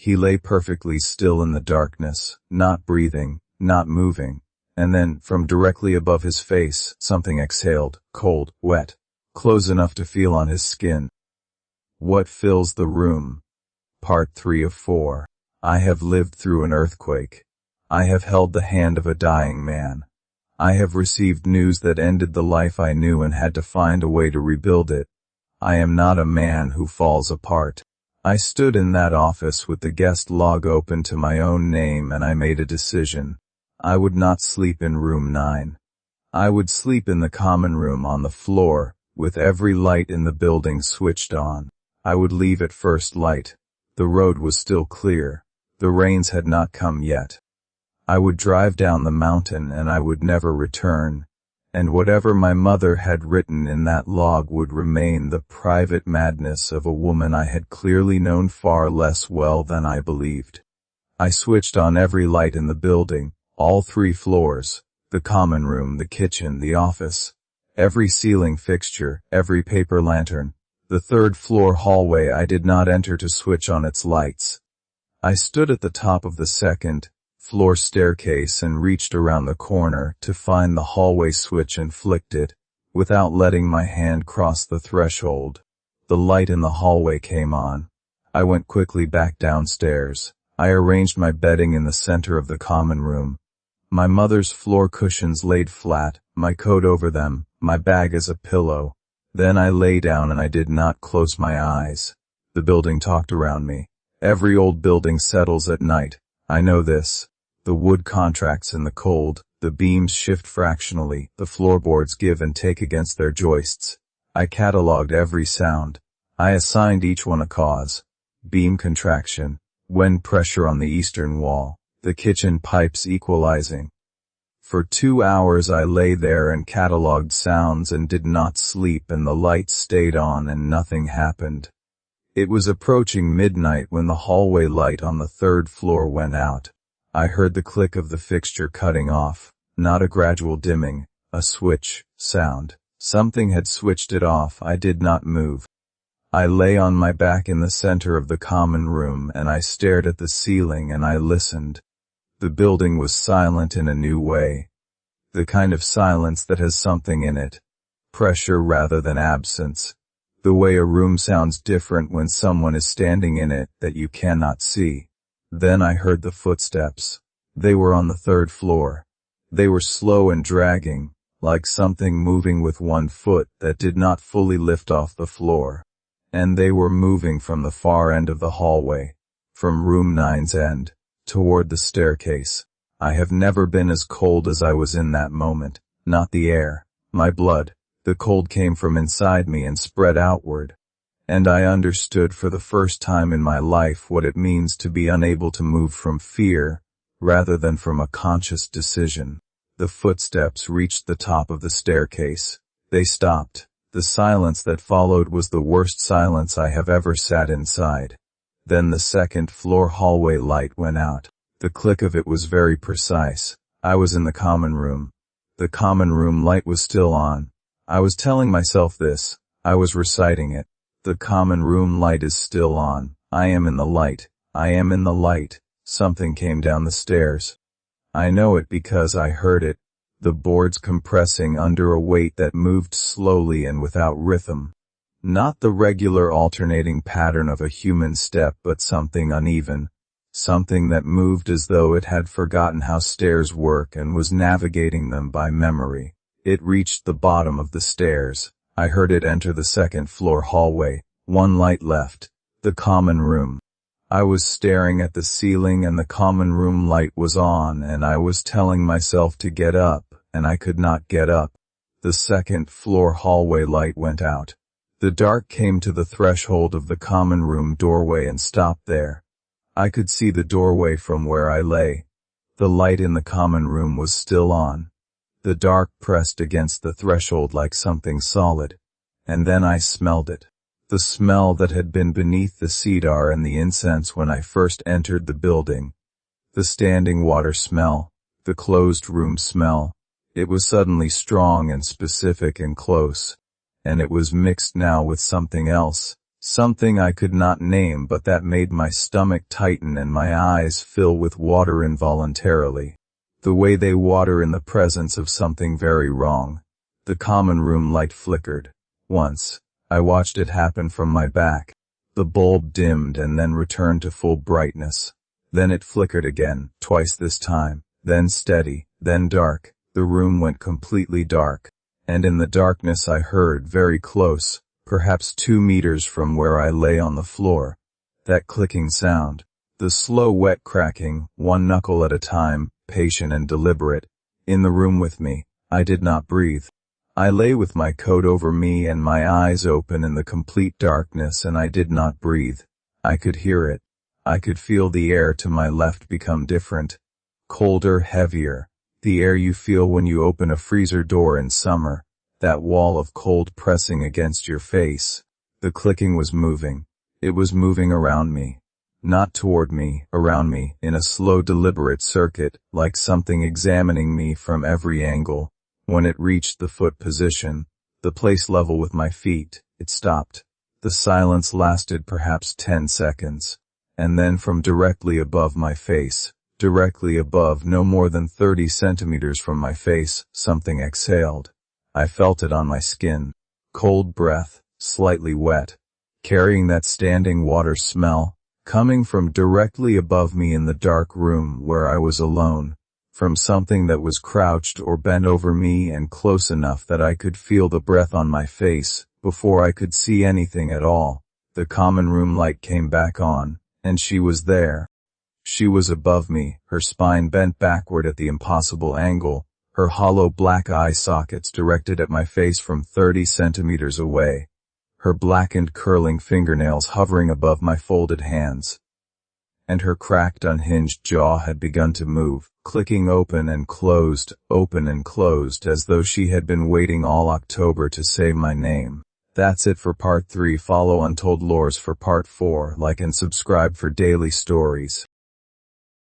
He lay perfectly still in the darkness, not breathing, not moving, and then, from directly above his face, something exhaled, cold, wet, close enough to feel on his skin. What fills the room? Part 3 of 4. I have lived through an earthquake. I have held the hand of a dying man. I have received news that ended the life I knew and had to find a way to rebuild it. I am not a man who falls apart. I stood in that office with the guest log open to my own name, and I made a decision. I would not sleep in room 9. I would sleep in the common room on the floor, with every light in the building switched on. I would leave at first light. The road was still clear. The rains had not come yet. I would drive down the mountain and I would never return, and whatever my mother had written in that log would remain the private madness of a woman I had clearly known far less well than I believed. I switched on every light in the building, all 3 floors, the common room, the kitchen, the office, every ceiling fixture, every paper lantern. The 3rd floor hallway I did not enter to switch on its lights. I stood at the top of the 2nd floor staircase and reached around the corner to find the hallway switch and flicked it, without letting my hand cross the threshold. The light in the hallway came on. I went quickly back downstairs. I arranged my bedding in the center of the common room. My mother's floor cushions laid flat, my coat over them, my bag as a pillow. Then I lay down and I did not close my eyes. The building talked around me. Every old building settles at night. I know this. The wood contracts in the cold, the beams shift fractionally, the floorboards give and take against their joists. I catalogued every sound. I assigned each one a cause. Beam contraction, wind pressure on the eastern wall, the kitchen pipes equalizing. For 2 hours I lay there and catalogued sounds and did not sleep, and the lights stayed on and nothing happened. It was approaching midnight when the hallway light on the 3rd floor went out. I heard the click of the fixture cutting off, not a gradual dimming, a switch sound. Something had switched it off. I did not move. I lay on my back in the center of the common room and I stared at the ceiling and I listened. The building was silent in a new way. The kind of silence that has something in it. Pressure rather than absence. The way a room sounds different when someone is standing in it that you cannot see. Then I heard the footsteps. They were on the 3rd floor. They were slow and dragging, like something moving with one foot that did not fully lift off the floor. And they were moving from the far end of the hallway, from room 9's end, toward the staircase. I have never been as cold as I was in that moment, not the air, my blood. The cold came from inside me and spread outward. And I understood for the first time in my life what it means to be unable to move from fear, rather than from a conscious decision. The footsteps reached the top of the staircase. They stopped. The silence that followed was the worst silence I have ever sat inside. Then the 2nd floor hallway light went out. The click of it was very precise. I was in the common room. The common room light was still on. I was telling myself this. I was reciting it. The common room light is still on. I am in the light. I am in the light. Something came down the stairs. I know it because I heard it. The boards compressing under a weight that moved slowly and without rhythm. Not the regular alternating pattern of a human step, but something uneven. Something that moved as though it had forgotten how stairs work and was navigating them by memory. It reached the bottom of the stairs. I heard it enter the 2nd floor hallway. One light left. The common room. I was staring at the ceiling and the common room light was on and I was telling myself to get up and I could not get up. The 2nd floor hallway light went out. The dark came to the threshold of the common room doorway and stopped there. I could see the doorway from where I lay. The light in the common room was still on. The dark pressed against the threshold like something solid. And then I smelled it. The smell that had been beneath the cedar and the incense when I first entered the building. The standing water smell. The closed room smell. It was suddenly strong and specific and close. And it was mixed now with something else. Something I could not name but that made my stomach tighten and my eyes fill with water involuntarily. The way they water in the presence of something very wrong. The common room light flickered. Once, I watched it happen from my back. The bulb dimmed and then returned to full brightness. Then it flickered again, twice this time, then steady, then dark. The room went completely dark. And in the darkness I heard, very close, perhaps 2 meters from where I lay on the floor, that clicking sound. The slow wet cracking, one knuckle at a time, patient and deliberate. In the room with me, I did not breathe. I lay with my coat over me and my eyes open in the complete darkness, and I did not breathe. I could hear it. I could feel the air to my left become different. Colder, heavier. The air you feel when you open a freezer door in summer. That wall of cold pressing against your face. The clicking was moving. It was moving around me. Not toward me, around me, in a slow deliberate circuit, like something examining me from every angle. When it reached the foot position, the place level with my feet, it stopped. The silence lasted perhaps 10 seconds. And then from directly above my face, directly above, no more than 30 centimeters from my face, something exhaled. I felt it on my skin. Cold breath, slightly wet. Carrying that standing water smell, coming from directly above me in the dark room where I was alone, from something that was crouched or bent over me and close enough that I could feel the breath on my face before I could see anything at all. The common room light came back on, and she was there. She was above me, her spine bent backward at the impossible angle, her hollow black eye sockets directed at my face from 30 centimeters away. Her blackened curling fingernails hovering above my folded hands. And her cracked unhinged jaw had begun to move, clicking open and closed, as though she had been waiting all October to say my name. That's it for part 3. Follow Untold Lores for part 4. Like and subscribe for daily stories.